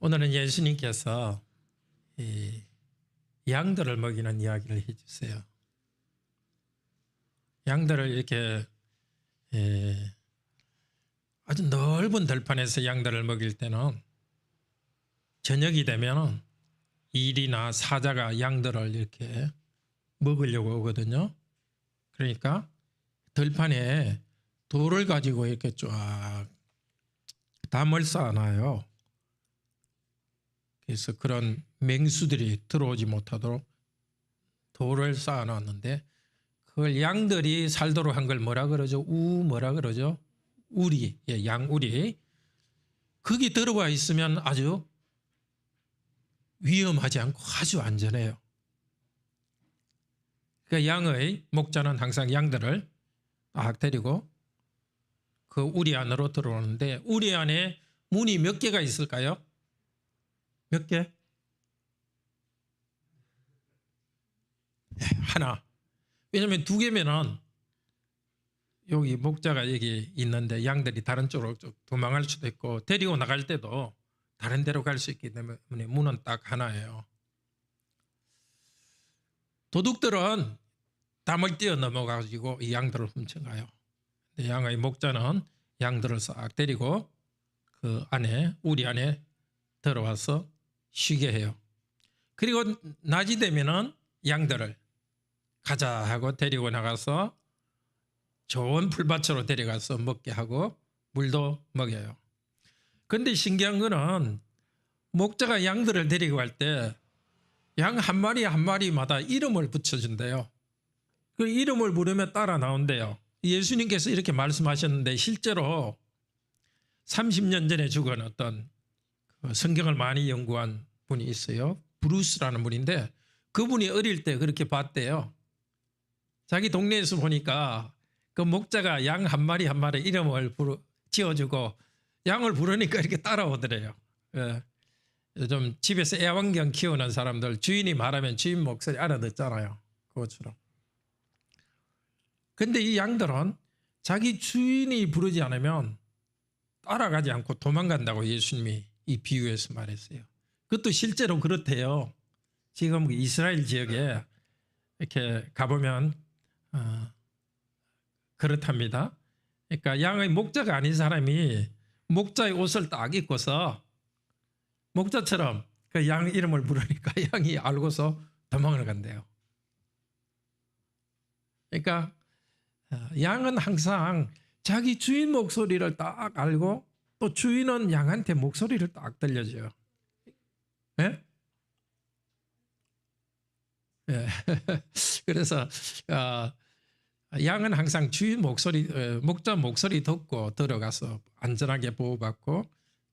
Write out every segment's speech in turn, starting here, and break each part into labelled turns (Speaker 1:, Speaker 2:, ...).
Speaker 1: 오늘은 예수님께서 이 양들을 먹이는 이야기를 해주세요. 양들을 이렇게 아주 넓은 들판에서 양들을 먹일 때는 저녁이 되면 일이나 사자가 양들을 이렇게 먹으려고 오거든요. 그러니까 들판에 돌을 가지고 이렇게 쫙 담을 쌓아놔요. 그래서 그런 맹수들이 들어오지 못하도록 돌을 쌓아놨는데 그걸 양들이 살도록 한 걸 뭐라 그러죠? 뭐라 그러죠? 우리, 양우리. 거기 들어와 있으면 아주 위험하지 않고 아주 안전해요. 그 양의 목자는 항상 양들을 딱 데리고 그 우리 안으로 들어오는데 우리 안에 문이 몇 개가 있을까요? 몇 개? 하나. 왜냐하면 두 개면은 여기 목자가 여기 있는데 양들이 다른 쪽으로 도망갈 수도 있고 데리고 나갈 때도 다른 데로 갈 수 있기 때문에 문은 딱 하나예요. 도둑들은 담을 뛰어넘어가지고 이 양들을 훔쳐가요. 양의 목자는 양들을 싹 데리고 그 안에 우리 안에 들어와서 쉬게 해요. 그리고 낮이 되면은 양들을 가자 하고 데리고 나가서 좋은 풀밭으로 데려가서 먹게 하고 물도 먹여요. 그런데 신기한 거는 목자가 양들을 데리고 갈 때 양 한 마리 한 마리마다 이름을 붙여준대요. 그 이름을 부르면 따라 나온대요. 예수님께서 이렇게 말씀하셨는데 실제로 30년 전에 죽은 어떤 성경을 많이 연구한 분이 있어요. 브루스라는 분인데 그분이 어릴 때 그렇게 봤대요. 자기 동네에서 보니까 그 목자가 양 한 마리 한 마리 이름을 지어주고 양을 부르니까 이렇게 따라오더래요. 요즘 집에서 애완견 키우는 사람들 주인이 말하면 주인 목소리 알아듣잖아요. 그것처럼. 근데 이 양들은 자기 주인이 부르지 않으면 따라가지 않고 도망간다고 예수님이 이 비유에서 말했어요. 그것도 실제로 그렇대요. 지금 이스라엘 지역에 이렇게 가보면 그렇답니다. 그러니까 양의 목자가 아닌 사람이 목자의 옷을 딱 입고서 목자처럼 그 양 이름을 부르니까 양이 알고서 도망을 간대요. 그러니까 양은 항상 자기 주인 목소리를 딱 알고 또 주인은 양한테 목소리를 딱 들려줘요. 예? 예. 그래서 양은 항상 주인 목소리, 목자 목소리 듣고 들어가서 안전하게 보호받고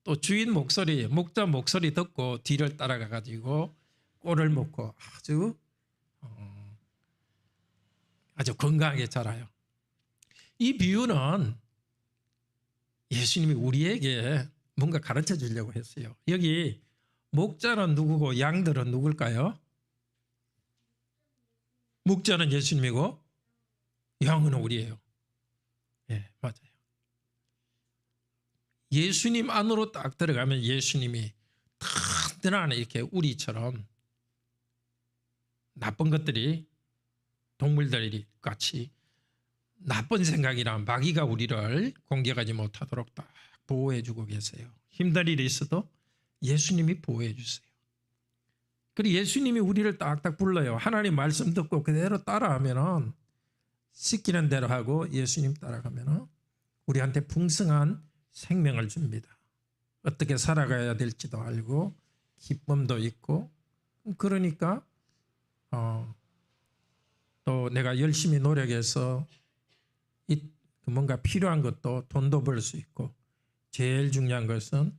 Speaker 1: 또 주인 목소리, 목자 목소리 듣고 뒤를 따라가 가지고 꼴을 먹고 아주 건강하게 자라요. 이 비유는 예수님이 우리에게 뭔가 가르쳐 주려고 했어요. 여기 목자는 누구고 양들은 누굴까요? 목자는 예수님이고 양은 우리예요. 예, 맞아요. 예수님 안으로 딱 들어가면 예수님이 든든한 이렇게 우리처럼 나쁜 것들이 동물들이 같이 나쁜 생각이나 마귀가 우리를 공격하지 못하도록 딱 보호해 주고 계세요. 힘든 일이 있어도 예수님이 보호해 주세요. 그리고 예수님이 우리를 딱딱 불러요. 하나님 말씀 듣고 그대로 따라하면은 시키는 대로 하고 예수님 따라가면은 우리한테 풍성한 생명을 줍니다. 어떻게 살아가야 될지도 알고 기쁨도 있고 그러니까 또 내가 열심히 노력해서 뭔가 필요한 것도 돈도 벌 수 있고 제일 중요한 것은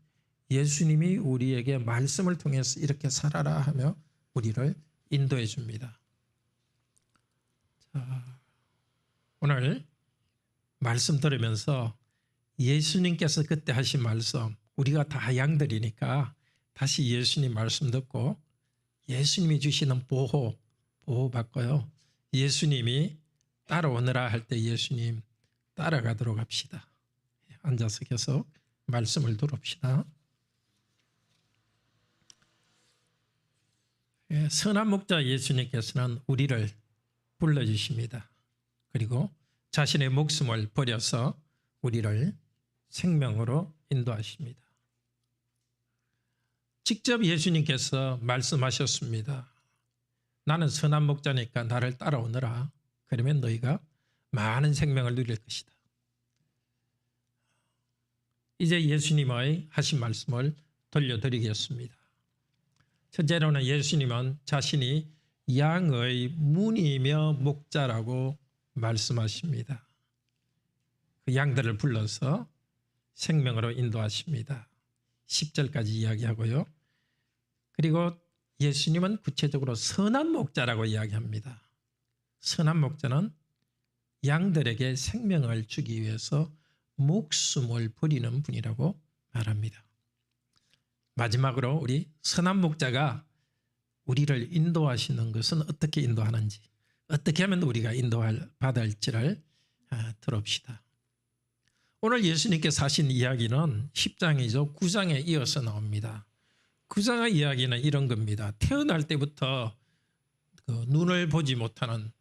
Speaker 1: 예수님이 우리에게 말씀을 통해서 이렇게 살아라 하며 우리를 인도해 줍니다. 자, 오늘 말씀 들으면서 예수님께서 그때 하신 말씀 우리가 다 양들이니까 다시 예수님 말씀 듣고 예수님이 주시는 보호받고요. 예수님이 따라오느라 할 때 예수님 따라가도록 합시다. 앉아서 계속 말씀을 들읍시다. 선한 목자 예수님께서는 우리를 불러주십니다. 그리고 자신의 목숨을 버려서 우리를 생명으로 인도하십니다. 직접 예수님께서 말씀하셨습니다. 나는 선한 목자니까 나를 따라오너라. 그러면 너희가 많은 생명을 누릴 것이다. 이제 예수님의 하신 말씀을 들려드리겠습니다. 첫째로는 예수님은 자신이 양의 문이며 목자라고 말씀하십니다. 그 양들을 불러서 생명으로 인도하십니다. 10절까지 이야기하고요. 그리고 예수님은 구체적으로 선한 목자라고 이야기합니다. 선한 목자는 양들에게 생명을 주기 위해서 목숨을 버리는 분이라고 말합니다. 마지막으로 우리 선한 목자가 우리를 인도하시는 것은 어떻게 인도하는지, 어떻게 하면 우리가 받을지를 들읍시다. 오늘 예수님께서 하신 이야기는 10장이죠. 9장에 이어서 나옵니다. 9장의 이야기는 이런 겁니다. 태어날 때부터 그 눈을 보지 못하는,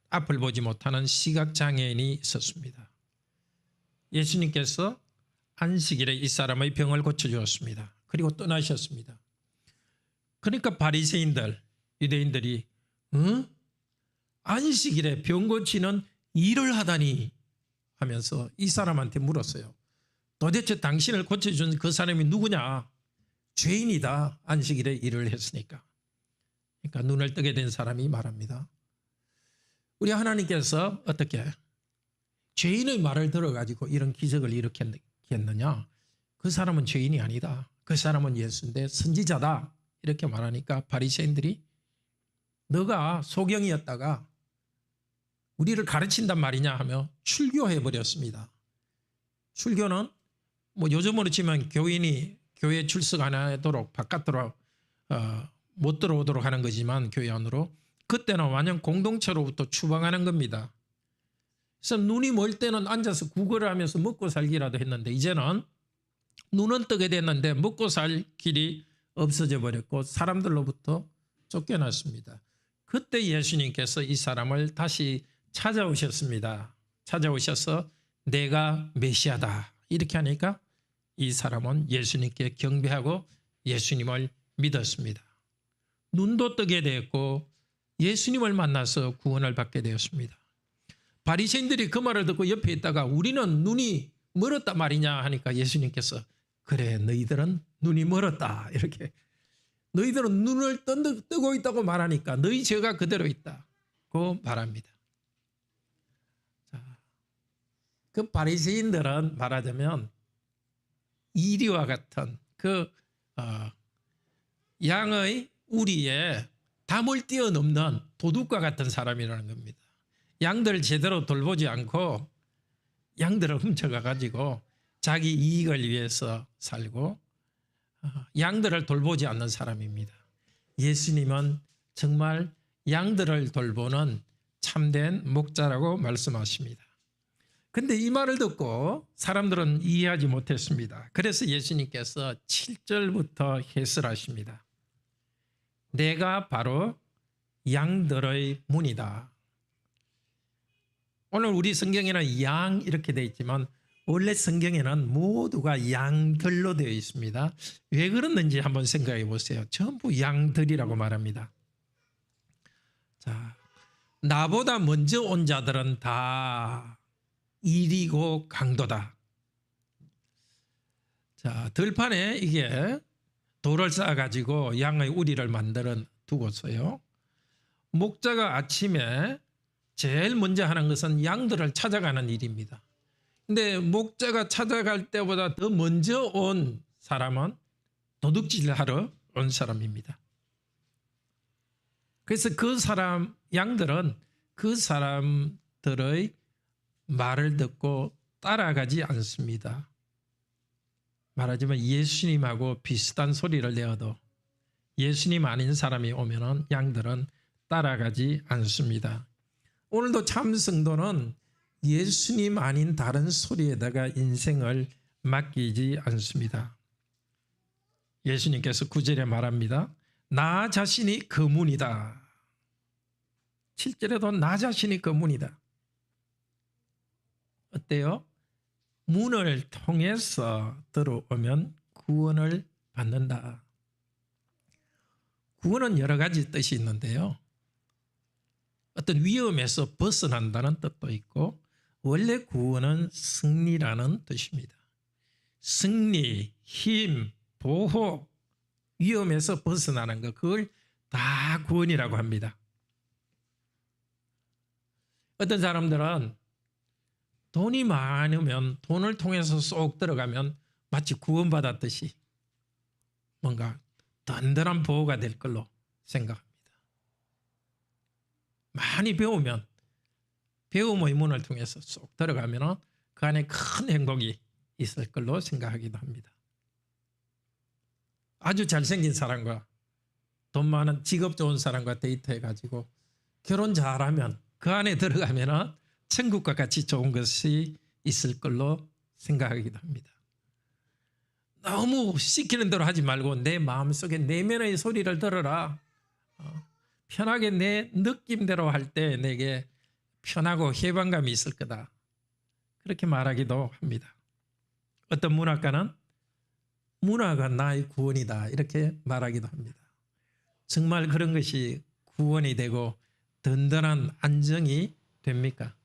Speaker 1: 앞을 보지 못하는 시각장애인이 있었습니다. 예수님께서 안식일에 이 사람의 병을 고쳐주었습니다. 그리고 떠나셨습니다. 그러니까 바리새인들, 유대인들이 안식일에 병 고치는 일을 하다니 하면서 이 사람한테 물었어요. 도대체 당신을 고쳐준 그 사람이 누구냐? 죄인이다. 안식일에 일을 했으니까. 그러니까 눈을 뜨게 된 사람이 말합니다. 우리 하나님께서 어떻게 죄인의 말을 들어가지고 이런 기적을 일으켰느냐? 그 사람은 죄인이 아니다. 그 사람은 예수인데 선지자다. 이렇게 말하니까 바리새인들이 너가 소경이었다가 우리를 가르친단 말이냐 하며 출교해 버렸습니다. 출교는 뭐 요즘으로 치면 교인이 교회 출석 안 하도록 바깥으로 못 들어오도록 하는 거지만 교회 안으로 그때는 완전 공동체로부터 추방하는 겁니다. 그래서 눈이 멀 때는 앉아서 구걸을 하면서 먹고 살기라도 했는데 이제는 눈은 뜨게 됐는데 먹고 살 길이 없어져 버렸고 사람들로부터 쫓겨났습니다. 그때 예수님께서 이 사람을 다시 찾아오셨습니다. 찾아오셔서 내가 메시아다 이렇게 하니까 이 사람은 예수님께 경배하고 예수님을 믿었습니다. 눈도 뜨게 되었고 예수님을 만나서 구원을 받게 되었습니다. 바리새인들이 그 말을 듣고 옆에 있다가 우리는 눈이 멀었단 말이냐 하니까 예수님께서 그래 너희들은 눈이 멀었다 이렇게 너희들은 눈을 뜨고 있다고 말하니까 너희 죄가 그대로 있다고 말합니다. 자, 그 바리새인들은 말하자면 이리와 같은 그 양의 우리에 담을 뛰어넘는 도둑과 같은 사람이라는 겁니다. 양들을 제대로 돌보지 않고 양들을 훔쳐가 가지고 자기 이익을 위해서 살고 양들을 돌보지 않는 사람입니다. 예수님은 정말 양들을 돌보는 참된 목자라고 말씀하십니다. 근데 이 말을 듣고 사람들은 이해하지 못했습니다. 그래서 예수님께서 7절부터 해설하십니다. 내가 바로 양들의 문이다. 오늘 우리 성경에는 양 이렇게 되어 있지만 원래 성경에는 모두가 양들로 되어 있습니다. 왜 그랬는지 한번 생각해 보세요. 전부 양들이라고 말합니다. 자, 나보다 먼저 온 자들은 다 일이고 강도다. 자, 들판에 이게 돌을 쌓아가지고 양의 우리를 만들어 두고서요. 목자가 아침에 제일 먼저 하는 것은 양들을 찾아가는 일입니다. 근데 목자가 찾아갈 때보다 더 먼저 온 사람은 도둑질을 하러 온 사람입니다. 그래서 그 사람, 양들은 그 사람들의 말을 듣고 따라가지 않습니다. 말하자면 예수님하고 비슷한 소리를 내어도 예수님 아닌 사람이 오면은 양들은 따라가지 않습니다. 오늘도 참 성도는 예수님 아닌 다른 소리에다가 인생을 맡기지 않습니다. 예수님께서 9절에 말합니다. 나 자신이 그 문이다. 7절에도 나 자신이 그 문이다. 어때요? 문을 통해서 들어오면 구원을 받는다. 구원은 여러 가지 뜻이 있는데요. 어떤 위험에서 벗어난다는 뜻도 있고, 원래 구원은 승리라는 뜻입니다. 승리, 힘, 보호, 위험에서 벗어나는 것, 그걸 다 구원이라고 합니다. 어떤 사람들은 돈이 많으면, 돈을 통해서 쏙 들어가면 마치 구원받았듯이 뭔가 든든한 보호가 될 걸로 생각합니다. 많이 배우면, 배움의 문을 통해서 쏙 들어가면 그 안에 큰 행복이 있을 걸로 생각하기도 합니다. 아주 잘생긴 사람과 돈 많은 직업 좋은 사람과 데이트해가지고 결혼 잘하면 그 안에 들어가면 천국과 같이 좋은 것이 있을 걸로 생각하기도 합니다. 너무 시키는 대로 하지 말고 내 마음속에 내면의 소리를 들어라. 편하게 내 느낌대로 할 때 내게 편하고 해방감이 있을 거다. 그렇게 말하기도 합니다. 어떤 문학가는 문화가 나의 구원이다 이렇게 말하기도 합니다. 정말 그런 것이 구원이 되고 든든한 안정이 됩니까?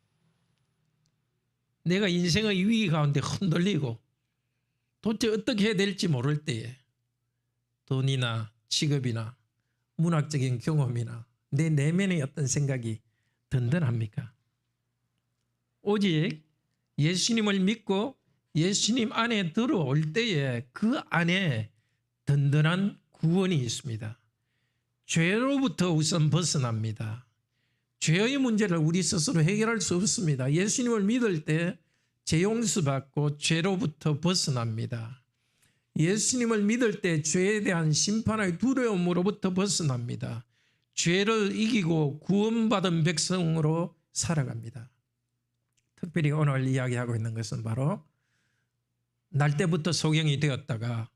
Speaker 1: 내가 인생의 위기 가운데 흔들리고 도대체 어떻게 해야 될지 모를 때에 돈이나 직업이나 문학적인 경험이나 내 내면의 어떤 생각이 든든합니까? 오직 예수님을 믿고 예수님 안에 들어올 때에 그 안에 든든한 구원이 있습니다. 죄로부터 우선 벗어납니다. 죄의 문제를 우리 스스로 해결할 수 없습니다. 예수님을 믿을 때 죄 용서받고 죄로부터 벗어납니다. 예수님을 믿을 때 죄에 대한 심판의 두려움으로부터 벗어납니다. 죄를 이기고 구원받은 백성으로 살아갑니다. 특별히 오늘 이야기하고 있는 것은 바로 날 때부터 소경이 되었다가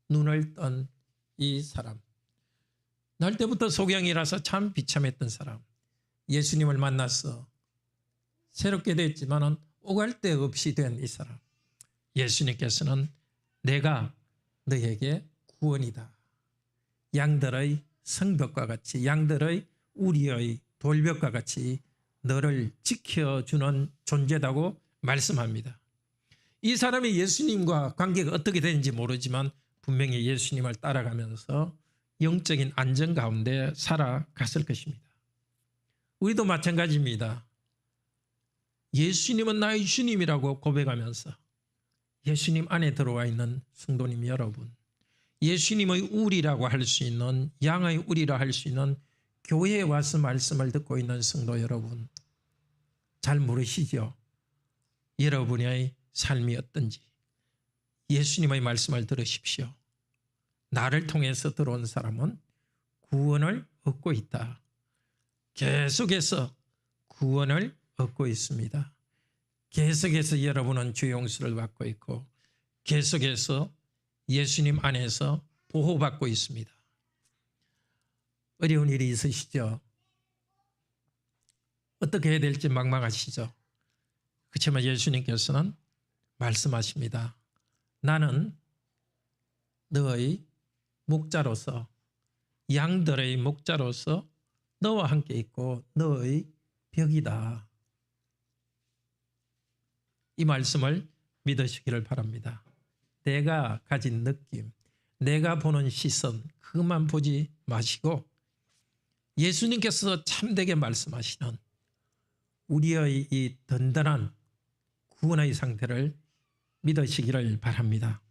Speaker 1: 눈을 뜬 이 사람. 날 때부터 소경이라서 참 비참했던 사람. 예수님을 만나서 새롭게 됐지만 오갈 데 없이 된 이 사람. 예수님께서는 내가 너에게 구원이다. 양들의 성벽과 같이, 양들의 우리의 돌벽과 같이 너를 지켜주는 존재다고 말씀합니다. 이 사람이 예수님과 관계가 어떻게 되는지 모르지만 분명히 예수님을 따라가면서 영적인 안정 가운데 살아갔을 것입니다. 우리도 마찬가지입니다. 예수님은 나의 주님이라고 고백하면서 예수님 안에 들어와 있는 성도님 여러분, 예수님의 우리라고 할 수 있는, 양의 우리라 할 수 있는 교회에 와서 말씀을 듣고 있는 성도 여러분, 잘 모르시죠? 여러분의 삶이 어떤지. 예수님의 말씀을 들으십시오. 나를 통해서 들어온 사람은 구원을 얻고 있다. 계속해서 구원을 얻고 있습니다. 계속해서 여러분은 죄 용서를 받고 있고 계속해서 예수님 안에서 보호받고 있습니다. 어려운 일이 있으시죠? 어떻게 해야 될지 막막하시죠? 그렇지만 예수님께서는 말씀하십니다. 나는 너의 목자로서, 양들의 목자로서 너와 함께 있고 너의 벽이다. 이 말씀을 믿으시기를 바랍니다. 내가 가진 느낌, 내가 보는 시선 그것만 보지 마시고 예수님께서 참되게 말씀하시는 우리의 이 든든한 구원의 상태를 믿으시기를 바랍니다.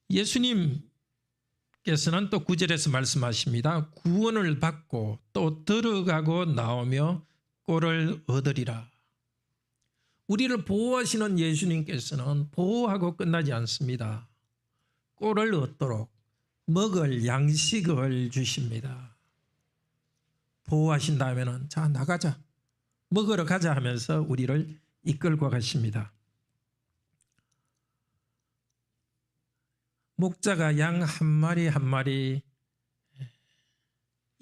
Speaker 1: 예수님께서는 또 9절에서 말씀하십니다. 구원을 받고 또 들어가고 나오며 꼴을 얻으리라. 우리를 보호하시는 예수님께서는 보호하고 끝나지 않습니다. 꼴을 얻도록 먹을 양식을 주십니다. 보호하신다면 자 나가자, 먹으러 가자 하면서 우리를 이끌고 가십니다. 목자가 양 한 마리 한 마리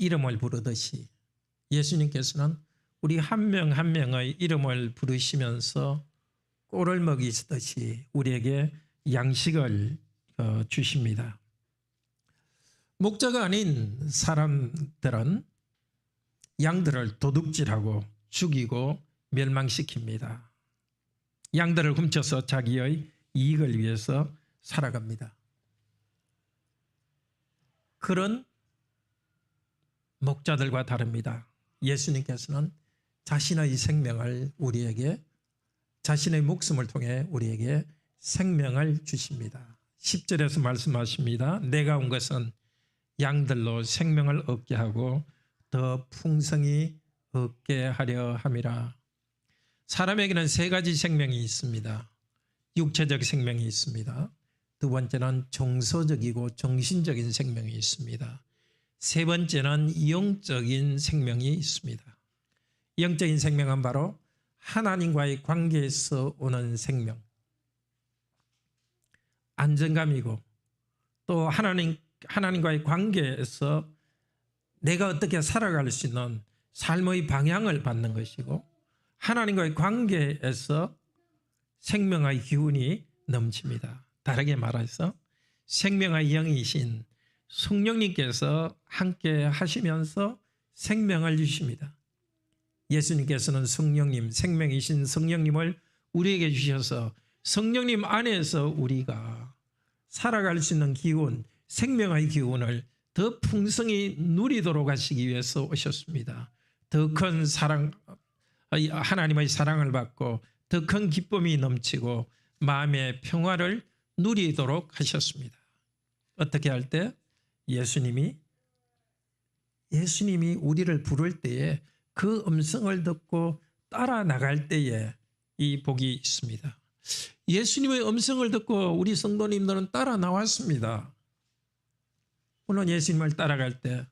Speaker 1: 이름을 부르듯이 예수님께서는 우리 한 명 한 명의 이름을 부르시면서 꼴을 먹이시듯이 우리에게 양식을 주십니다. 목자가 아닌 사람들은 양들을 도둑질하고 죽이고 멸망시킵니다. 양들을 훔쳐서 자기의 이익을 위해서 살아갑니다. 그런 목자들과 다릅니다. 예수님께서는 자신의 생명을 우리에게, 자신의 목숨을 통해 우리에게 생명을 주십니다. 10절에서 말씀하십니다. 내가 온 것은 양들로 생명을 얻게 하고 더 풍성히 얻게 하려 함이라. 사람에게는 세 가지 생명이 있습니다. 육체적 생명이 있습니다. 두 번째는 정서적이고 정신적인 생명이 있습니다. 세 번째는 영적인 생명이 있습니다. 영적인 생명은 바로 하나님과의 관계에서 오는 생명, 안정감이고 또 하나님과의 관계에서 내가 어떻게 살아갈 수 있는 삶의 방향을 받는 것이고, 하나님과의 관계에서 생명의 기운이 넘칩니다. 다르게 말해서 생명의 영이신 성령님께서 함께 하시면서 생명을 주십니다. 예수님께서는 성령님, 생명이신 성령님을 우리에게 주셔서 성령님 안에서 우리가 살아갈 수 있는 기운, 생명의 기운을 더 풍성히 누리도록 하시기 위해서 오셨습니다. 더 큰 사랑, 하나님의 사랑을 받고 더 큰 기쁨이 넘치고 마음의 평화를 누리도록 하셨습니다. 어떻게 할 때? 예수님이 우리를 부를 때에 그 음성을 듣고 따라 나갈 때에 이 복이 있습니다. 예수님의 음성을 듣고 우리 성도님들은 따라 나왔습니다. 물론 예수님을 따라갈 때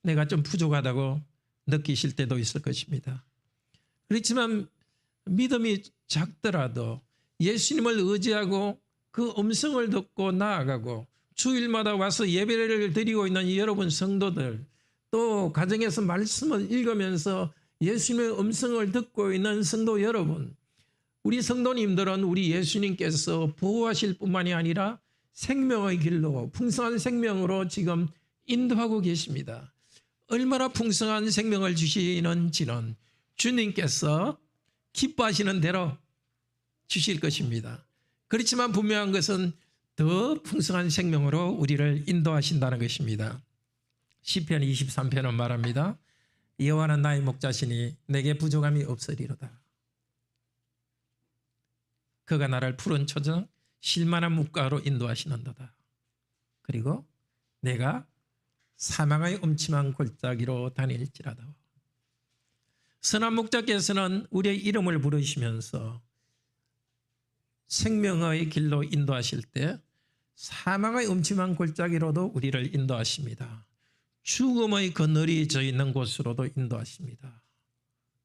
Speaker 1: 내가 좀 부족하다고 느끼실 때도 있을 것입니다. 그렇지만 믿음이 작더라도 예수님을 의지하고 그 음성을 듣고 나아가고 주일마다 와서 예배를 드리고 있는 여러분 성도들, 또 가정에서 말씀을 읽으면서 예수님의 음성을 듣고 있는 성도 여러분, 우리 성도님들은 우리 예수님께서 보호하실 뿐만이 아니라 생명의 길로, 풍성한 생명으로 지금 인도하고 계십니다. 얼마나 풍성한 생명을 주시는지는 주님께서 기뻐하시는 대로 주실 것입니다. 그렇지만 분명한 것은 더 풍성한 생명으로 우리를 인도하신다는 것입니다. 시편 23편은 말합니다. 여호와는 나의 목자시니 내게 부족함이 없으리로다. 그가 나를 푸른 초정 실만한 뭇가로 인도하시는도다. 그리고 내가 사망의 음침한 골짜기로 다닐지라도. 선한 목자께서는 우리의 이름을 부르시면서 생명의 길로 인도하실 때 사망의 음침한 골짜기로도 우리를 인도하십니다. 죽음의 그늘이 져 있는 곳으로도 인도하십니다.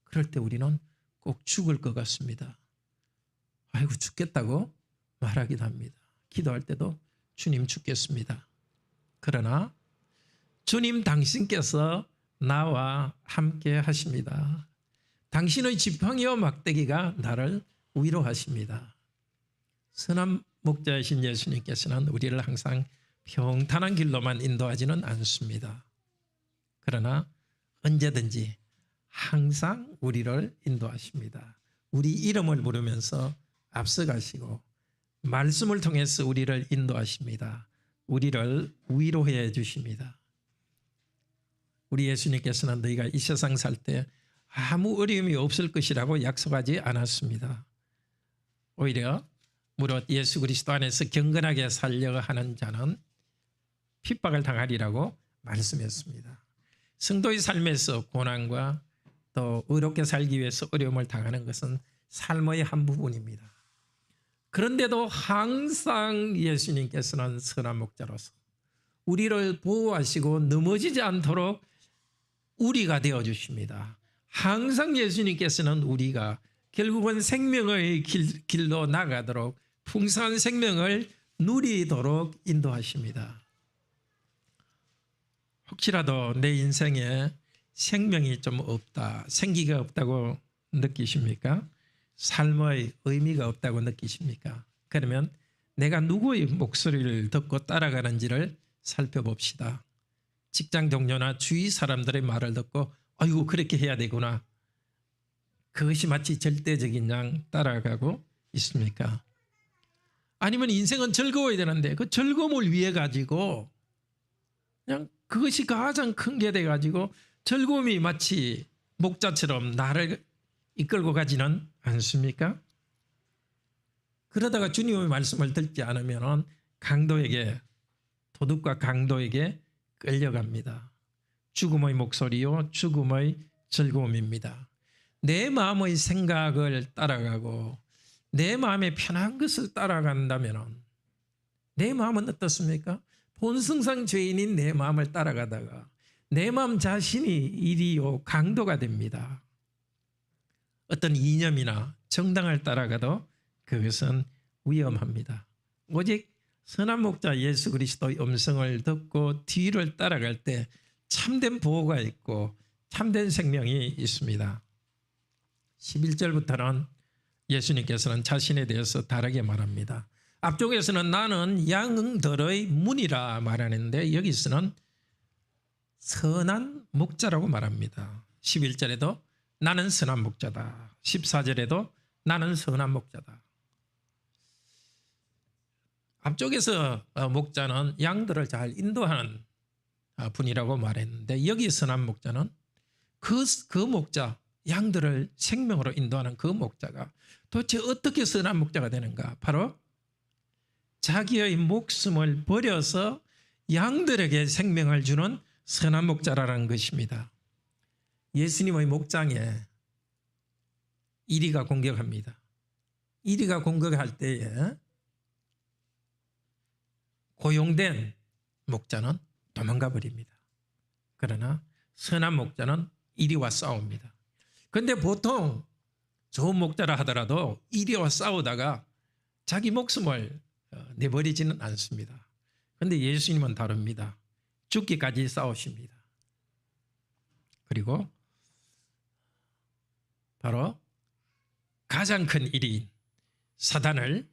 Speaker 1: 그럴 때 우리는 꼭 죽을 것 같습니다. 아이고 죽겠다고 말하기도 합니다. 기도할 때도 주님 죽겠습니다. 그러나 주님 당신께서 나와 함께 하십니다. 당신의 지팡이와 막대기가 나를 위로하십니다. 선한 목자이신 예수님께서는 우리를 항상 평탄한 길로만 인도하지는 않습니다. 그러나 언제든지 항상 우리를 인도하십니다. 우리 이름을 부르면서 앞서가시고 말씀을 통해서 우리를 인도하십니다. 우리를 위로해 주십니다. 우리 예수님께서는 너희가 이 세상 살 때 아무 어려움이 없을 것이라고 약속하지 않았습니다. 오히려 무릇 예수 그리스도 안에서 경건하게 살려고 하는 자는 핍박을 당하리라고 말씀했습니다. 성도의 삶에서 고난과 또 의롭게 살기 위해서 어려움을 당하는 것은 삶의 한 부분입니다. 그런데도 항상 예수님께서는 선한 목자로서 우리를 보호하시고 넘어지지 않도록 우리가 되어주십니다. 항상 예수님께서는 우리가 결국은 생명의 길로 나가도록 풍성한 생명을 누리도록 인도하십니다. 혹시라도 내 인생에 생명이 좀 없다, 생기가 없다고 느끼십니까? 삶의 의미가 없다고 느끼십니까? 그러면 내가 누구의 목소리를 듣고 따라가는지를 살펴봅시다. 직장 동료나 주위 사람들의 말을 듣고 아이고 그렇게 해야 되구나. 그것이 마치 절대적인 양 따라가고 있습니까? 아니면 인생은 즐거워야 되는데 그 즐거움을 위해 가지고 그냥 그것이 가장 큰 게 돼 가지고 즐거움이 마치 목자처럼 나를 이끌고 가지는 않습니까? 그러다가 주님의 말씀을 듣지 않으면 강도에게, 도둑과 강도에게 끌려갑니다. 죽음의 목소리요 죽음의 즐거움입니다. 내 마음의 생각을 따라가고 내 마음에 편한 것을 따라간다면 내 마음은 어떻습니까? 본성상 죄인인 내 마음을 따라가다가 내 마음 자신이 이리요 강도가 됩니다. 어떤 이념이나 정당을 따라가도 그것은 위험합니다. 오직 선한 목자 예수 그리스도의 음성을 듣고 뒤를 따라갈 때 참된 보호가 있고 참된 생명이 있습니다. 11절부터는 예수님께서는 자신에 대해서 다르게 말합니다. 앞쪽에서는 나는 양들의 문이라 말하는데 여기서는 선한 목자라고 말합니다. 11절에도 나는 선한 목자다. 14절에도 나는 선한 목자다. 앞쪽에서 목자는 양들을 잘 인도하는 분이라고 말했는데 여기 선한 목자는 그 목자, 양들을 생명으로 인도하는 그 목자가 도대체 어떻게 선한 목자가 되는가? 바로 자기의 목숨을 버려서 양들에게 생명을 주는 선한 목자라는 것입니다. 예수님의 목장에 이리가 공격합니다. 이리가 공격할 때에 고용된 목자는 도망가 버립니다. 그러나 선한 목자는 이리와 싸웁니다. 그런데 보통 좋은 목자라 하더라도 이리와 싸우다가 자기 목숨을 내버리지는 않습니다. 그런데 예수님은 다릅니다. 죽기까지 싸우십니다. 그리고 바로 가장 큰 일인 사단을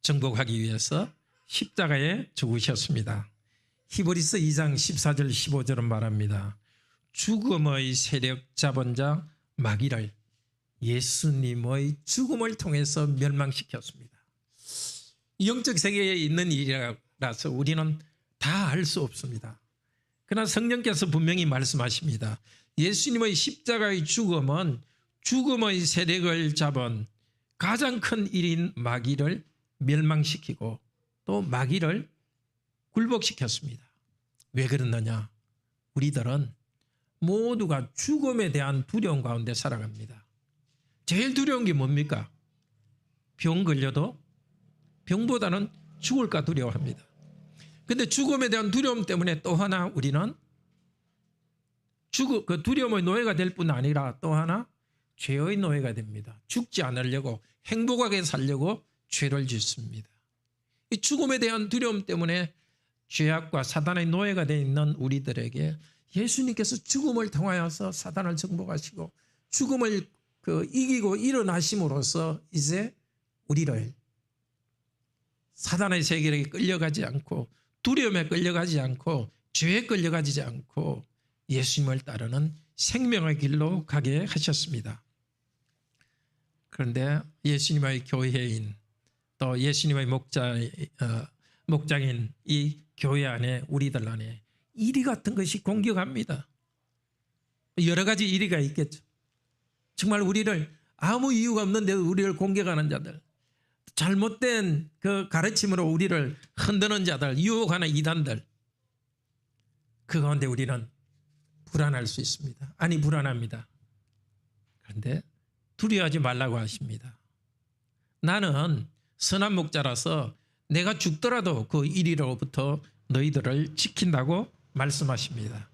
Speaker 1: 정복하기 위해서 십자가에 죽으셨습니다. 히브리서 2장 14절 15절은 말합니다. 죽음의 세력 잡은 자 마귀를 예수님의 죽음을 통해서 멸망시켰습니다. 영적 세계에 있는 일이라서 우리는 다 알 수 없습니다. 그러나 성령께서 분명히 말씀하십니다. 예수님의 십자가의 죽음은 죽음의 세력을 잡은 가장 큰 일인 마귀를 멸망시키고 또 마귀를 굴복시켰습니다. 왜 그러느냐? 우리들은 모두가 죽음에 대한 두려움 가운데 살아갑니다. 제일 두려운 게 뭡니까? 병 걸려도 병보다는 죽을까 두려워합니다. 그런데 죽음에 대한 두려움 때문에 또 하나 우리는 그 두려움의 노예가 될 뿐 아니라 또 하나 죄의 노예가 됩니다. 죽지 않으려고 행복하게 살려고 죄를 짓습니다. 이 죽음에 대한 두려움 때문에 죄악과 사단의 노예가 되어 있는 우리들에게 예수님께서 죽음을 통하여서 사단을 정복하시고 죽음을 이기고 일어나심으로써 이제 우리를 사단의 세계에 끌려가지 않고 두려움에 끌려가지 않고 죄에 끌려가지 않고 예수님을 따르는 생명의 길로 가게 하셨습니다. 그런데 예수님의 교회인 또 예수님의 목장인 이 교회 안에 우리들 안에 이리 같은 것이 공격합니다. 여러 가지 이리가 있겠죠. 정말 우리를 아무 이유가 없는데도 우리를 공격하는 자들, 잘못된 그 가르침으로 우리를 흔드는 자들, 유혹하는 이단들, 그 가운데 우리는 불안할 수 있습니다. 아니 불안합니다. 그런데 두려워하지 말라고 하십니다. 나는 선한 목자라서 내가 죽더라도 그 이리로부터 너희들을 지킨다고 말씀하십니다.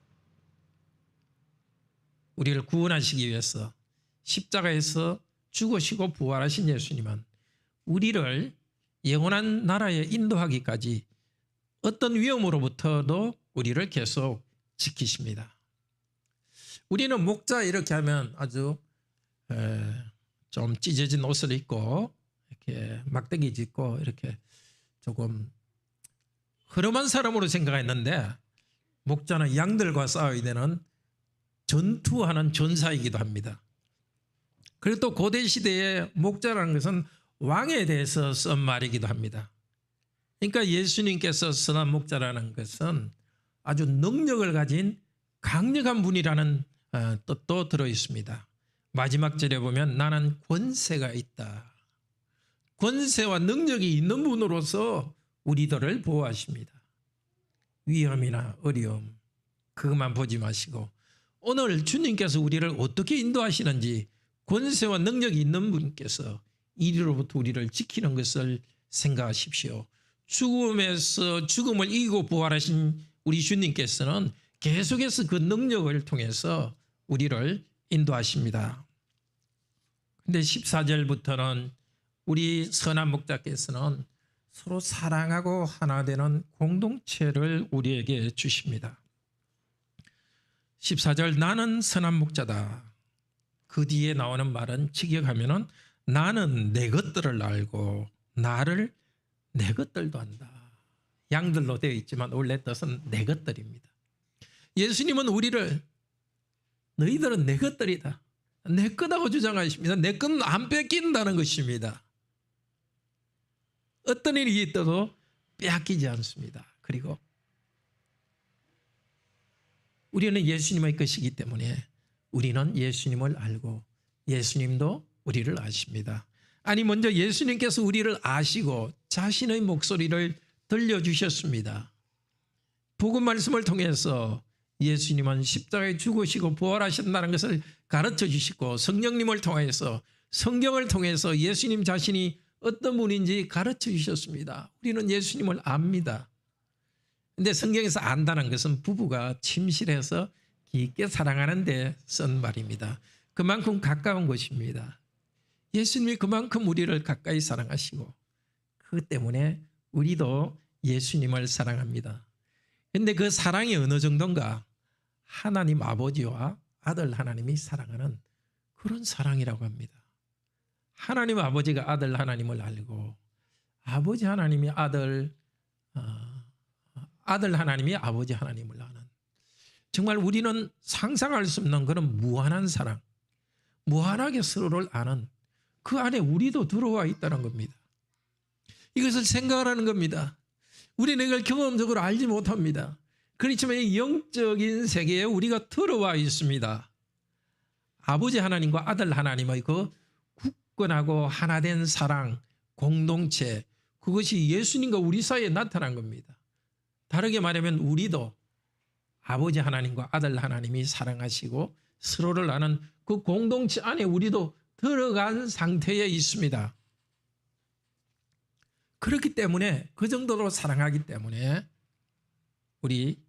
Speaker 1: 우리를 구원하시기 위해서 십자가에서 죽으시고 부활하신 예수님은 우리를 영원한 나라에 인도하기까지 어떤 위험으로부터도 우리를 계속 지키십니다. 우리는 목자 이렇게 하면 아주 좀 찢어진 옷을 입고 이렇게 막대기 짚고 이렇게 조금 허름한 사람으로 생각했는데, 목자는 양들과 싸워야 되는 전투하는 전사이기도 합니다. 그리고 또 고대 시대에 목자라는 것은 왕에 대해서 쓴 말이기도 합니다. 그러니까 예수님께서 선한 목자라는 것은 아주 능력을 가진 강력한 분이라는 뜻도 들어 있습니다. 마지막 절에 보면 나는 권세가 있다. 권세와 능력이 있는 분으로서 우리들을 보호하십니다. 위험이나 어려움 그것만 보지 마시고 오늘 주님께서 우리를 어떻게 인도하시는지, 권세와 능력이 있는 분께서 이리로부터 우리를 지키는 것을 생각하십시오. 죽음에서 죽음을 이기고 부활하신 우리 주님께서는 계속해서 그 능력을 통해서 우리를 인도하십니다. 근데 14절부터는 우리 선한 목자께서는 서로 사랑하고 하나 되는 공동체를 우리에게 주십니다. 14절 나는 선한 목자다. 그 뒤에 나오는 말은 직역하면은 나는 내 것들을 알고 나를 내 것들도 안다. 양들로 되어 있지만 원래 뜻은 내 것들입니다. 예수님은 우리를 너희들은 내 것들이다, 내 것하고 주장하십니다. 내 것은 안 뺏긴다는 것입니다. 어떤 일이 있어도 빼앗기지 않습니다. 그리고 우리는 예수님의 것이기 때문에 우리는 예수님을 알고 예수님도 우리를 아십니다. 아니 먼저 예수님께서 우리를 아시고 자신의 목소리를 들려주셨습니다. 복음 말씀을 통해서 예수님은 십자가에 죽으시고 부활하셨다는 것을 가르쳐 주시고 성령님을 통해서 성경을 통해서 예수님 자신이 어떤 분인지 가르쳐 주셨습니다. 우리는 예수님을 압니다. 근데 성경에서 안다는 것은 부부가 침실해서 깊게 사랑하는 데 쓴 말입니다. 그만큼 가까운 것입니다. 예수님이 그만큼 우리를 가까이 사랑하시고 그 때문에 우리도 예수님을 사랑합니다. 근데 그 사랑이 어느 정도인가? 하나님 아버지와 아들 하나님이 사랑하는 그런 사랑이라고 합니다. 하나님 아버지가 아들 하나님을 알고 아버지 하나님이 아들 하나님이 아버지 하나님을 아는, 정말 우리는 상상할 수 없는 그런 무한한 사랑, 무한하게 서로를 아는 그 안에 우리도 들어와 있다는 겁니다. 이것을 생각하라는 겁니다. 우리는 이걸 경험적으로 알지 못합니다. 그렇지만 이 영적인 세계에 우리가 들어와 있습니다. 아버지 하나님과 아들 하나님의 그 굳건하고 하나된 사랑, 공동체, 그것이 예수님과 우리 사이에 나타난 겁니다. 다르게 말하면 우리도 아버지 하나님과 아들 하나님이 사랑하시고 서로를 아는 그 공동체 안에 우리도 들어간 상태에 있습니다. 그렇기 때문에 그 정도로 사랑하기 때문에 우리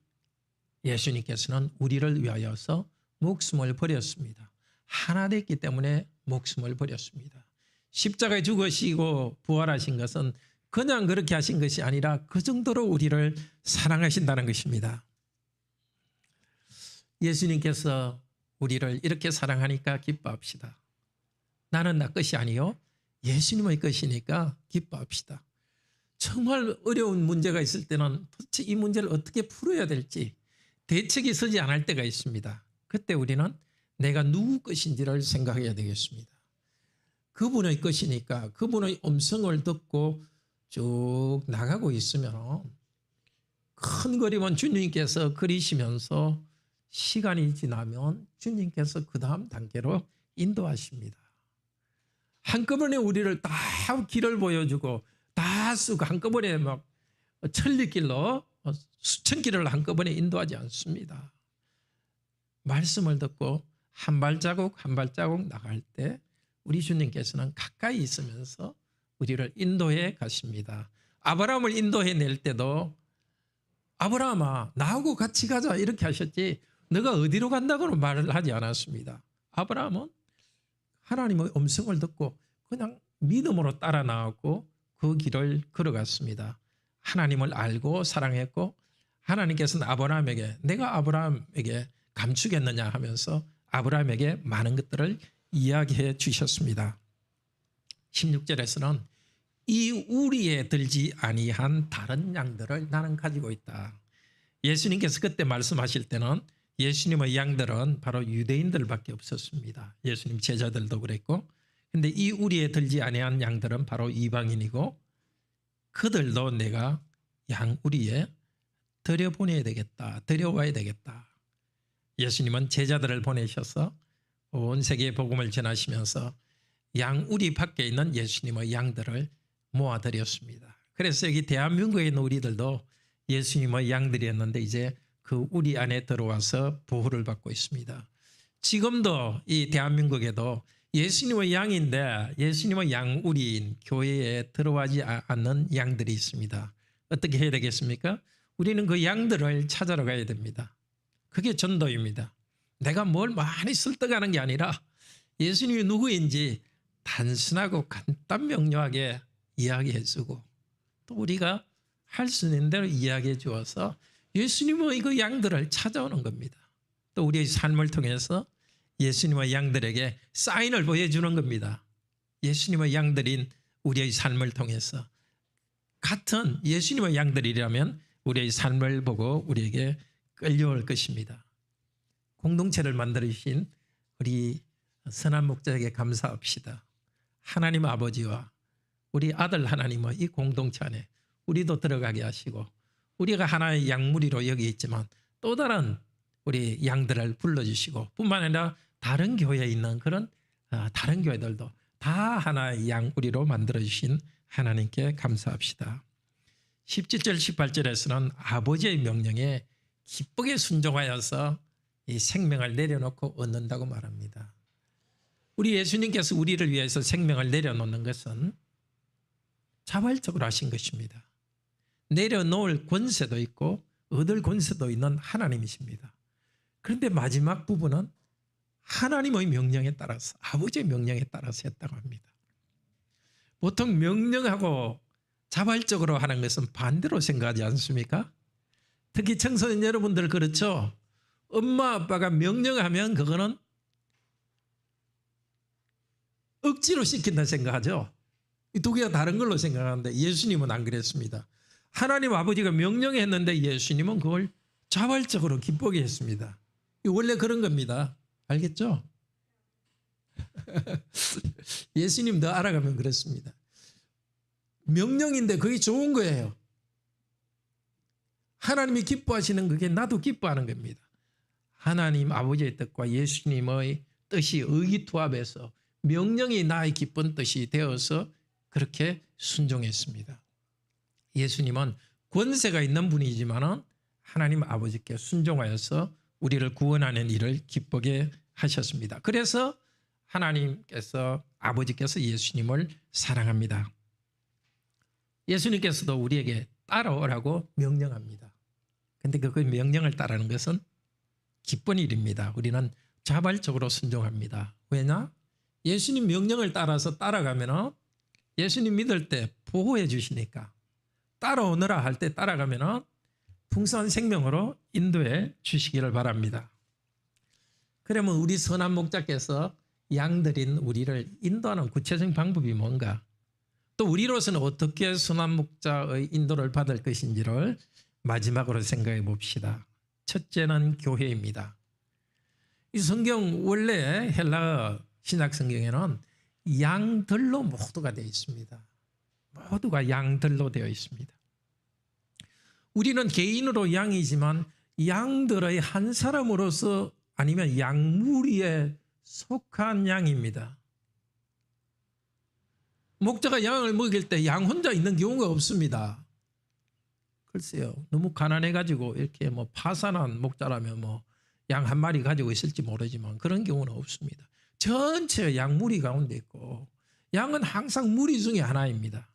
Speaker 1: 예수님께서는 우리를 위하여서 목숨을 버렸습니다. 하나 됐기 때문에 목숨을 버렸습니다. 십자가에 죽으시고 부활하신 것은 그냥 그렇게 하신 것이 아니라 그 정도로 우리를 사랑하신다는 것입니다. 예수님께서 우리를 이렇게 사랑하니까 기뻐합시다. 나는 나 것이 아니요 예수님의 것이니까 기뻐합시다. 정말 어려운 문제가 있을 때는 도대체 이 문제를 어떻게 풀어야 될지 대책이 서지 않을 때가 있습니다. 그때 우리는 내가 누구 것인지를 생각해야 되겠습니다. 그분의 것이니까 그분의 음성을 듣고 쭉 나가고 있으면 큰 그림은 주님께서 그리시면서 시간이 지나면 주님께서 그 다음 단계로 인도하십니다. 한꺼번에 우리를 다 길을 보여주고 다 쓰고 한꺼번에 막 천리길로 수천 길을 한꺼번에 인도하지 않습니다. 말씀을 듣고 한 발자국 한 발자국 나갈 때 우리 주님께서는 가까이 있으면서 우리를 인도해 가십니다. 아브라함을 인도해 낼 때도 아브라함아 나하고 같이 가자 이렇게 하셨지 너가 어디로 간다고는 말을 하지 않았습니다. 아브라함은 하나님의 음성을 듣고 그냥 믿음으로 따라 나왔고 그 길을 걸어갔습니다. 하나님을 알고 사랑했고 하나님께서는 아브라함에게 내가 아브라함에게 감추겠느냐 하면서 아브라함에게 많은 것들을 이야기해 주셨습니다. 16절에서는 이 우리에 들지 아니한 다른 양들을 나는 가지고 있다. 예수님께서 그때 말씀하실 때는 예수님의 양들은 바로 유대인들밖에 없었습니다. 예수님 제자들도 그랬고, 근데 이 우리에 들지 아니한 양들은 바로 이방인이고 그들도 내가 양 우리에 들여보내야 되겠다. 들여와야 되겠다. 예수님은 제자들을 보내셔서 온 세계에 복음을 전하시면서 양 우리 밖에 있는 예수님의 양들을 모아드렸습니다. 그래서 여기 대한민국에 있는 우리들도 예수님의 양들이었는데 이제 그 우리 안에 들어와서 보호를 받고 있습니다. 지금도 이 대한민국에도 예수님의 양인데 예수님의 양 우리인 교회에 들어가지 않는 양들이 있습니다. 어떻게 해야 되겠습니까? 우리는 그 양들을 찾아러 가야 됩니다. 그게 전도입니다. 내가 뭘 많이 설득하는 게 아니라 예수님이 누구인지 단순하고 간단 명료하게 이야기해 주고 또 우리가 할 수 있는 대로 이야기해 주어서 예수님의 그 양들을 찾아오는 겁니다. 또 우리의 삶을 통해서 예수님의 양들에게 사인을 보여주는 겁니다. 예수님의 양들인 우리의 삶을 통해서 같은 예수님의 양들이라면 우리의 삶을 보고 우리에게 끌려올 것입니다. 공동체를 만들어주신 우리 선한 목자에게 감사합시다. 하나님 아버지와 우리 아들 하나님의 이 공동체 안에 우리도 들어가게 하시고 우리가 하나의 양무리로 여기 있지만 또 다른 우리 양들을 불러주시고 뿐만 아니라 다른 교회에 있는 그런 다른 교회들도 다 하나의 양무리로 만들어주신 하나님께 감사합시다. 17절 18절에서는 아버지의 명령에 기쁘게 순종하여서 이 생명을 내려놓고 얻는다고 말합니다. 우리 예수님께서 우리를 위해서 생명을 내려놓는 것은 자발적으로 하신 것입니다. 내려놓을 권세도 있고 얻을 권세도 있는 하나님이십니다. 그런데 마지막 부분은 하나님의 명령에 따라서 아버지의 명령에 따라서 했다고 합니다. 보통 명령하고 자발적으로 하는 것은 반대로 생각하지 않습니까? 특히 청소년 여러분들 그렇죠? 엄마 아빠가 명령하면 그거는 억지로 시킨다 생각하죠. 이 두 개가 다른 걸로 생각하는데 예수님은 안 그랬습니다. 하나님 아버지가 명령했는데 예수님은 그걸 자발적으로 기쁘게 했습니다. 원래 그런 겁니다. 알겠죠? 예수님도 알아가면 그렇습니다. 명령인데 그게 좋은 거예요. 하나님이 기뻐하시는 그게 나도 기뻐하는 겁니다. 하나님 아버지의 뜻과 예수님의 뜻이 의기투합해서 명령이 나의 기쁜 뜻이 되어서 그렇게 순종했습니다. 예수님은 권세가 있는 분이지만 하나님 아버지께 순종하여서 우리를 구원하는 일을 기쁘게 하셨습니다. 그래서 하나님께서 아버지께서 예수님을 사랑합니다. 예수님께서도 우리에게 따라오라고 명령합니다. 그런데 그 명령을 따르는 것은 기쁜 일입니다. 우리는 자발적으로 순종합니다. 왜냐? 예수님 명령을 따라서 따라가면 예수님 믿을 때 보호해 주시니까 따라오너라 할 때 따라가면 풍성한 생명으로 인도해 주시기를 바랍니다. 그러면 우리 선한 목자께서 양들인 우리를 인도하는 구체적인 방법이 뭔가? 또 우리로서는 어떻게 선한 목자의 인도를 받을 것인지를 마지막으로 생각해 봅시다. 첫째는 교회입니다. 이 성경 원래 헬라 신약 성경에는 양들로 모두가 되어 있습니다. 모두가 양들로 되어 있습니다. 우리는 개인으로 양이지만 양들의 한 사람으로서 아니면 양무리에 속한 양입니다. 목자가 양을 먹일 때 양 혼자 있는 경우가 없습니다. 글쎄요, 너무 가난해가지고 이렇게 뭐 파산한 목자라면 뭐 양 한 마리 가지고 있을지 모르지만 그런 경우는 없습니다. 전체 양무리 가운데 있고 양은 항상 무리 중에 하나입니다.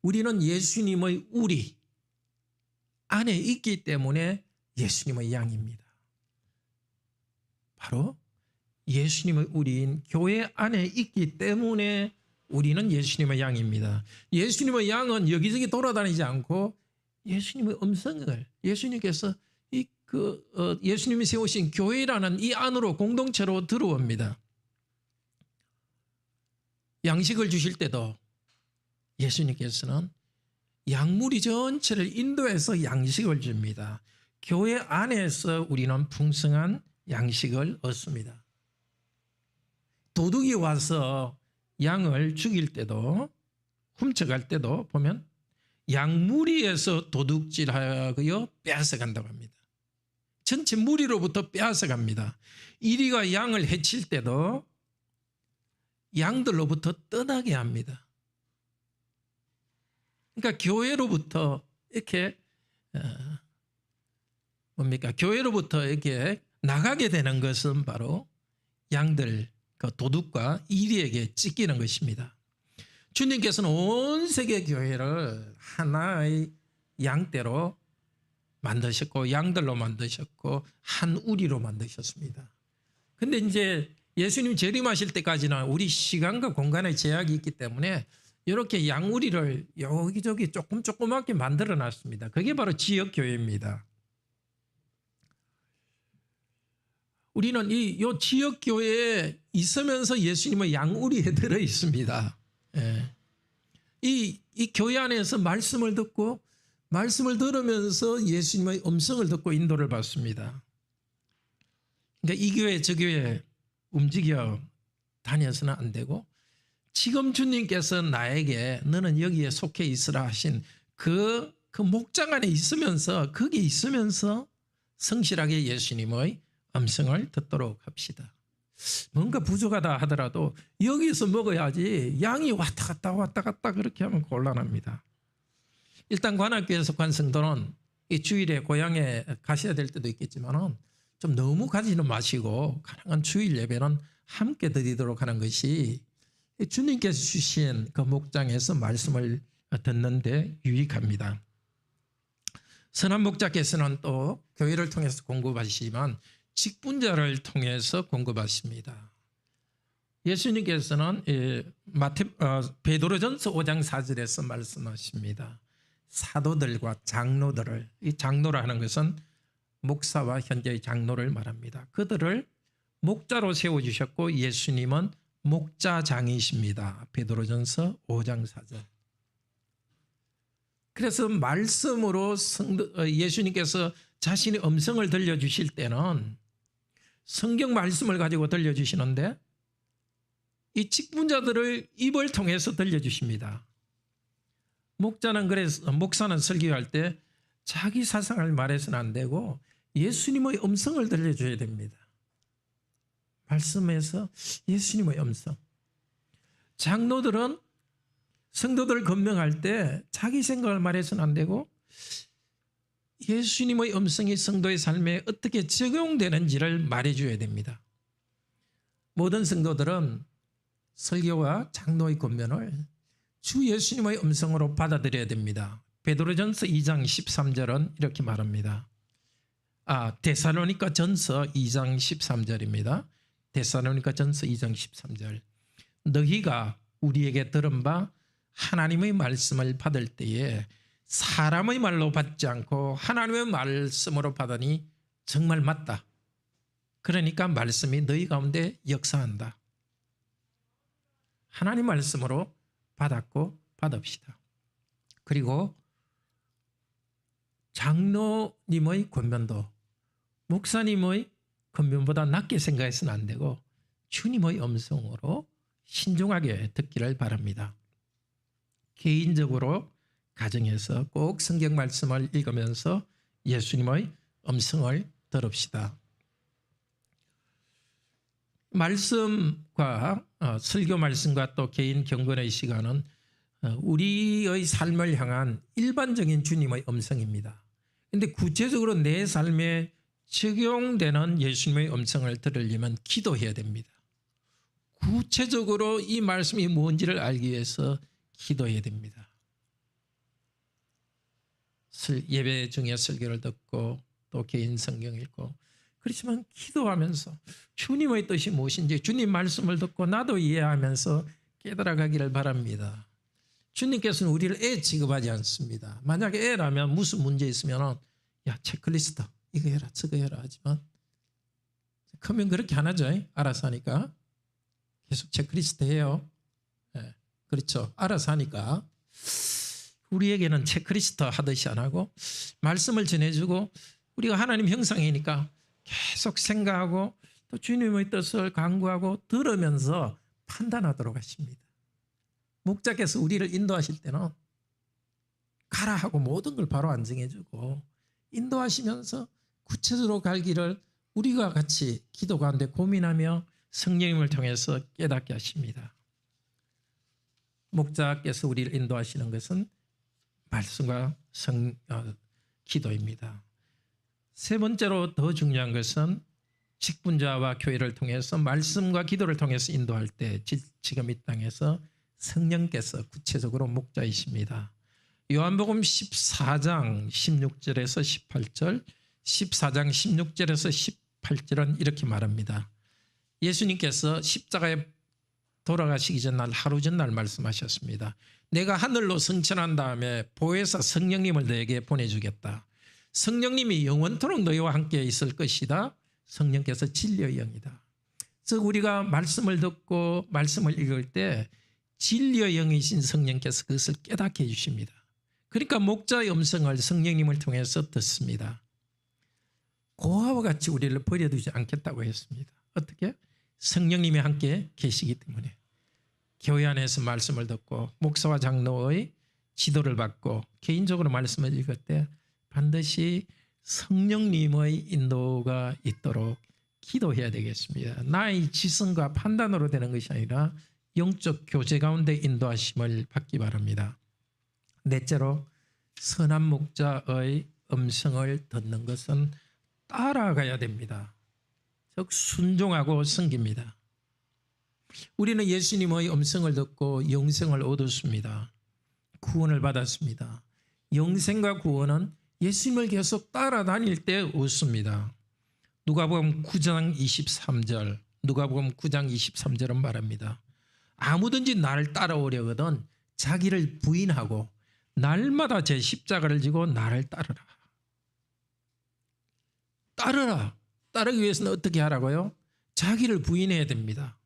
Speaker 1: 우리는 예수님의 우리 안에 있기 때문에 예수님의 양입니다. 바로 예수님의 우리인 교회 안에 있기 때문에 우리는 예수님의 양입니다. 예수님의 양은 여기저기 돌아다니지 않고 예수님의 음성을 예수님께서 예수님이 세우신 교회라는 이 안으로 공동체로 들어옵니다. 양식을 주실 때도 예수님께서는 양무리 전체를 인도해서 양식을 줍니다. 교회 안에서 우리는 풍성한 양식을 얻습니다. 도둑이 와서 양을 죽일 때도 훔쳐갈 때도 보면 양무리에서 도둑질하여 빼앗아간다고 합니다. 전체 무리로부터 빼앗아갑니다. 이리가 양을 해칠 때도 양들로부터 떠나게 합니다. 그러니까 교회로부터 이렇게 교회로부터 이렇게 나가게 되는 것은 바로 양들, 그 도둑과 이리에게 찢기는 것입니다. 주님께서는 온 세계 교회를 하나의 양떼로 만드셨고 양들로 만드셨고 한 우리로 만드셨습니다. 근데 이제 예수님 재림하실 때까지는 우리 시간과 공간의 제약이 있기 때문에 이렇게 양우리를 여기저기 조그맣게 만들어 놨습니다. 그게 바로 지역교회입니다. 우리는 이 지역교회에 있으면서 예수님의 양우리에 들어 있습니다. 예. 이 교회 안에서 말씀을 듣고 말씀을 들으면서 예수님의 음성을 듣고 인도를 받습니다. 그러니까 이 교회 저 교회 움직여 다녀서는 안 되고 지금 주님께서 나에게 너는 여기에 속해 있으라 하신 그 목장 안에 있으면서 거기 있으면서 성실하게 예수님의 음성을 듣도록 합시다. 뭔가 부족하다 하더라도 여기서 먹어야지 양이 왔다 갔다 그렇게 하면 곤란합니다. 일단 관악교회 속한 성도는 이 주일에 고향에 가셔야 될 때도 있겠지만 좀 너무 가지는 마시고 가능한 주일 예배는 함께 드리도록 하는 것이 주님께서 주신 그 목장에서 말씀을 듣는 데 유익합니다. 선한 목자께서는 또 교회를 통해서 공급하시지만 직분자를 통해서 공급하십니다. 예수님께서는 베드로전서 5장 4절에서 말씀하십니다. 사도들과 장로들을, 이 장로라 하는 것은 목사와 현재의 장로를 말합니다. 그들을 목자로 세워주셨고 예수님은 목자장이십니다. 베드로전서 5장 4절. 그래서 말씀으로 예수님께서 자신의 음성을 들려주실 때는 성경 말씀을 가지고 들려주시는데 이 직분자들을 입을 통해서 들려주십니다. 목사는 설교할 때 자기 사상을 말해서는 안 되고 예수님의 음성을 들려줘야 됩니다. 말씀에서 예수님의 음성. 장로들은 성도들을 건명할 때 자기 생각을 말해서는 안 되고 예수님의 음성이 성도의 삶에 어떻게 적용되는지를 말해줘야 됩니다. 모든 성도들은 설교와 장로의 권면을 주 예수님의 음성으로 받아들여야 됩니다. 베드로전서 2장 13절은 이렇게 말합니다. 데살로니가 전서 2장 13절입니다. 데살로니가 전서 2장 13절. 너희가 우리에게 들은 바 하나님의 말씀을 받을 때에 사람의 말로 받지 않고 하나님의 말씀으로 받으니 정말 맞다. 그러니까 말씀이 너희 가운데 역사한다. 하나님 말씀으로 받았고 받읍시다. 그리고 장로님의 권면도 목사님의 권면보다 낮게 생각해서는 안 되고 주님의 음성으로 신중하게 듣기를 바랍니다. 개인적으로 가정에서 꼭 성경 말씀을 읽으면서 예수님의 음성을 들읍시다. 말씀과 설교 말씀과 또 개인 경건의 시간은 우리의 삶을 향한 일반적인 주님의 음성입니다. 그런데 구체적으로 내 삶에 적용되는 예수님의 음성을 들으려면 기도해야 됩니다. 구체적으로 이 말씀이 뭔지를 알기 위해서 기도해야 됩니다. 예배 중에 설교를 듣고 또 개인 성경 읽고 그렇지만 기도하면서 주님의 뜻이 무엇인지 주님 말씀을 듣고 나도 이해하면서 깨달아가기를 바랍니다. 주님께서는 우리를 애 취급하지 않습니다. 만약에 애라면 무슨 문제 있으면 야 체크리스트 이거 해라 저거 해라 하지만 크면 그렇게 안 하죠. 알아서 하니까 계속 체크리스트 해요. 네, 그렇죠. 알아서 하니까 우리에게는 체크리스트 하듯이 안 하고 말씀을 전해주고 우리가 하나님 형상이니까 계속 생각하고 또 주님의 뜻을 간구하고 들으면서 판단하도록 하십니다. 목자께서 우리를 인도하실 때는 가라 하고 모든 걸 바로 안 정해주고 인도하시면서 구체적으로 갈 길을 우리가 같이 기도 가운데 고민하며 성령님을 통해서 깨닫게 하십니다. 목자께서 우리를 인도하시는 것은 말씀과 기도입니다. 세 번째로 더 중요한 것은 직분자와 교회를 통해서 말씀과 기도를 통해서 인도할 때 지금 이 땅에서 성령께서 구체적으로 목자이십니다. 요한복음 14장 16절에서 18절 14장 16절에서 18절은 이렇게 말합니다. 예수님께서 십자가에 돌아가시기 전날 하루 전날 말씀하셨습니다. 내가 하늘로 승천한 다음에 보혜사 성령님을 너에게 보내주겠다. 성령님이 영원토록 너희와 함께 있을 것이다. 성령께서 진리의 영이다. 즉 우리가 말씀을 듣고 말씀을 읽을 때 진리의 영이신 성령께서 그것을 깨닫게 해주십니다. 그러니까 목자의 음성을 성령님을 통해서 듣습니다. 고아와 같이 우리를 버려두지 않겠다고 했습니다. 어떻게? 성령님이 함께 계시기 때문에 교회 안에서 말씀을 듣고 목사와 장로의 지도를 받고 개인적으로 말씀을 읽을 때 반드시 성령님의 인도가 있도록 기도해야 되겠습니다. 나의 지성과 판단으로 되는 것이 아니라 영적 교제 가운데 인도하심을 받기 바랍니다. 넷째로 선한 목자의 음성을 듣는 것은 따라가야 됩니다. 즉 순종하고 섬깁니다. 우리는 예수님의 음성을 듣고 영생을 얻었습니다. 구원을 받았습니다. 영생과 구원은 예수님을 계속 따라다닐 때 얻습니다. 누가복음 9장 23절 누가복음 9장 23절은 말합니다. 아무든지 나를 따라오려거든 자기를 부인하고 날마다 제 십자가를 지고 나를 따르라. 따르라. 따르기 위해서는 어떻게 하라고요? 자기를 부인해야 됩니다.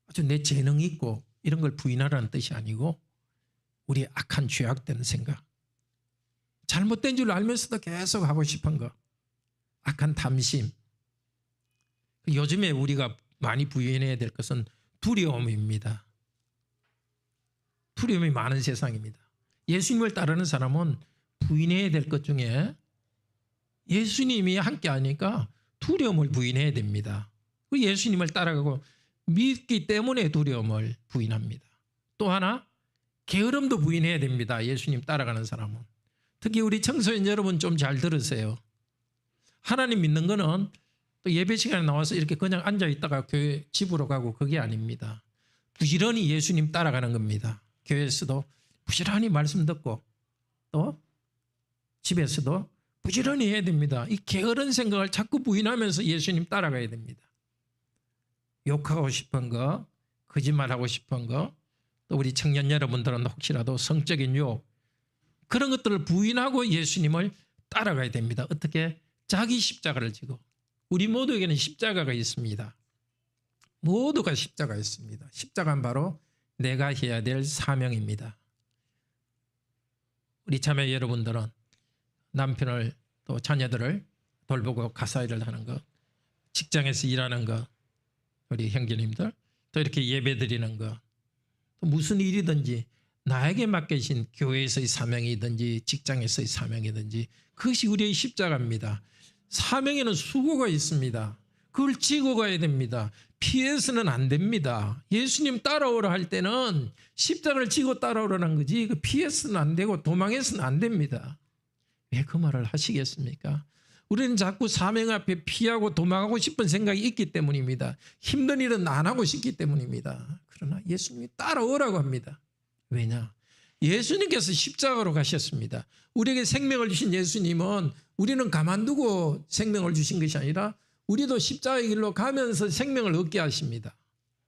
Speaker 1: 아주 내 재능이 있고 이런 걸 부인하라는 뜻이 아니고 우리의 악한 죄악된 생각, 잘못된 줄 알면서도 계속 하고 싶은 거, 악한 탐심. 요즘에 우리가 많이 부인해야 될 것은 두려움입니다. 두려움이 많은 세상입니다. 예수님을 따르는 사람은 부인해야 될 것 중에 예수님이 함께 하니까 두려움을 부인해야 됩니다. 예수님을 따라가고 믿기 때문에 두려움을 부인합니다. 또 하나 게으름도 부인해야 됩니다. 예수님 따라가는 사람은. 특히 우리 청소년 여러분 좀 잘 들으세요. 하나님 믿는 거는 또 예배 시간에 나와서 이렇게 그냥 앉아 있다가 교회 집으로 가고 그게 아닙니다. 부지런히 예수님 따라가는 겁니다. 교회에서도 부지런히 말씀 듣고 또 집에서도 부지런히 해야 됩니다. 이 게으른 생각을 자꾸 부인하면서 예수님 따라가야 됩니다. 욕하고 싶은 거, 거짓말하고 싶은 거, 또 우리 청년 여러분들은 혹시라도 성적인 유혹 그런 것들을 부인하고 예수님을 따라가야 됩니다. 어떻게? 자기 십자가를 지고. 우리 모두에게는 십자가가 있습니다. 모두가 십자가가 있습니다. 십자가는 바로 내가 해야 될 사명입니다. 우리 자매 여러분들은 남편을 또 자녀들을 돌보고 가사일을 하는 것, 직장에서 일하는 것, 우리 형제님들 또 이렇게 예배 드리는 것, 또 무슨 일이든지 나에게 맡겨진 교회에서의 사명이든지 직장에서의 사명이든지 그것이 우리의 십자가입니다. 사명에는 수고가 있습니다. 그걸 지고 가야 됩니다. 피해서는 안 됩니다. 예수님 따라오라 할 때는 십자가를 지고 따라오라는 거지 그 피해서는 안 되고 도망해서는 안 됩니다. 왜 그 말을 하시겠습니까? 우리는 자꾸 사명 앞에 피하고 도망하고 싶은 생각이 있기 때문입니다. 힘든 일은 안 하고 싶기 때문입니다. 그러나 예수님이 따라오라고 합니다. 왜냐? 예수님께서 십자가로 가셨습니다. 우리에게 생명을 주신 예수님은 우리는 가만두고 생명을 주신 것이 아니라 우리도 십자가의 길로 가면서 생명을 얻게 하십니다.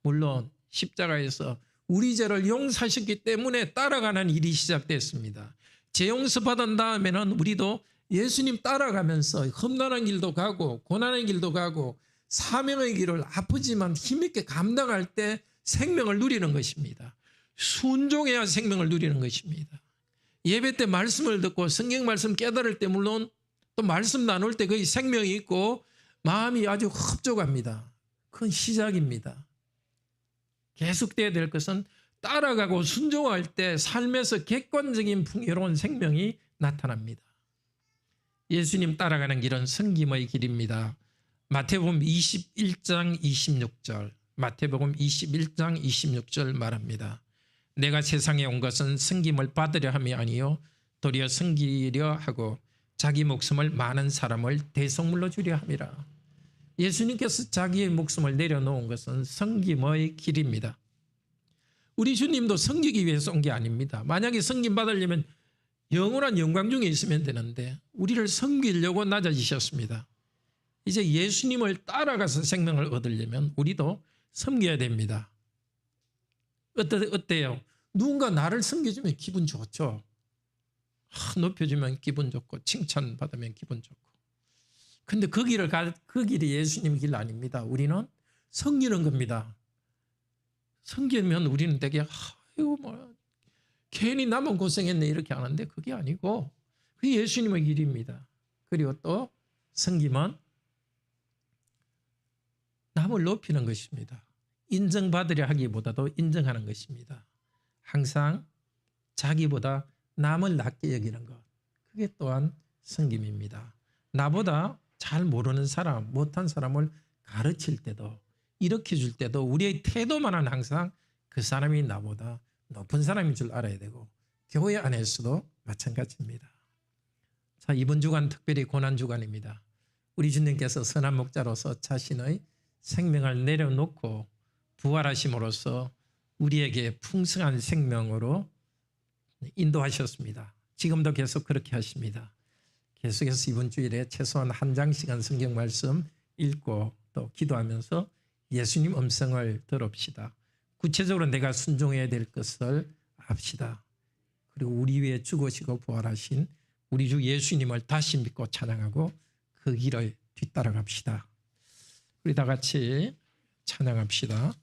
Speaker 1: 물론 십자가에서 우리 죄를 용서하셨기 때문에 따라가는 일이 시작됐습니다. 재용서 받은 다음에는 우리도 예수님 따라가면서 험난한 길도 가고 고난의 길도 가고 사명의 길을 아프지만 힘있게 감당할 때 생명을 누리는 것입니다. 순종해야 생명을 누리는 것입니다. 예배 때 말씀을 듣고 성경 말씀 깨달을 때 물론 또 말씀 나눌 때 거기 생명이 있고 마음이 아주 흡족합니다. 그건 시작입니다. 계속돼야 될 것은 따라가고 순종할 때 삶에서 객관적인 풍요로운 생명이 나타납니다. 예수님 따라가는 길은 섬김의 길입니다. 마태복음 21장 26절, 마태복음 21장 26절 말합니다. 내가 세상에 온 것은 섬김을 받으려 함이 아니요 도리어 섬기려 하고 자기 목숨을 많은 사람을 대속물로 주려 함이라. 예수님께서 자기의 목숨을 내려놓은 것은 섬김의 길입니다. 우리 주님도 섬기기 위해서 온 게 아닙니다. 만약에 섬김 받으려면 영원한 영광 중에 있으면 되는데 우리를 섬기려고 낮아지셨습니다. 이제 예수님을 따라가서 생명을 얻으려면 우리도 섬겨야 됩니다. 어때요? 누군가 나를 섬겨주면 기분 좋죠. 높여주면 기분 좋고 칭찬받으면 기분 좋고. 근데 그 길이 예수님 길 아닙니다. 우리는 섬기는 겁니다. 섬기면 우리는 되게 아이고 뭐 괜히 나만 고생했네 이렇게 하는데 그게 아니고 그게 예수님의 길입니다. 그리고 또 섬김은 남을 높이는 것입니다. 인정받으려 하기보다도 인정하는 것입니다. 항상 자기보다 남을 낮게 여기는 것. 그게 또한 섬김입니다. 나보다 잘 모르는 사람, 못한 사람을 가르칠 때도 일으켜 줄 때도 우리의 태도만은 항상 그 사람이 나보다 높은 사람인 줄 알아야 되고 교회 안에서도 마찬가지입니다. 자, 이번 주간 특별히 고난 주간입니다. 우리 주님께서 선한 목자로서 자신의 생명을 내려놓고 부활하심으로써 우리에게 풍성한 생명으로 인도하셨습니다. 지금도 계속 그렇게 하십니다. 계속해서 이번 주일에 최소한 한 장씩은 성경 말씀 읽고 또 기도하면서 예수님 음성을 들읍시다. 구체적으로 내가 순종해야 될 것을 압시다. 그리고 우리 위해 죽으시고 부활하신 우리 주 예수님을 다시 믿고 찬양하고 그 길을 뒤따라갑시다. 우리 다 같이 찬양합시다.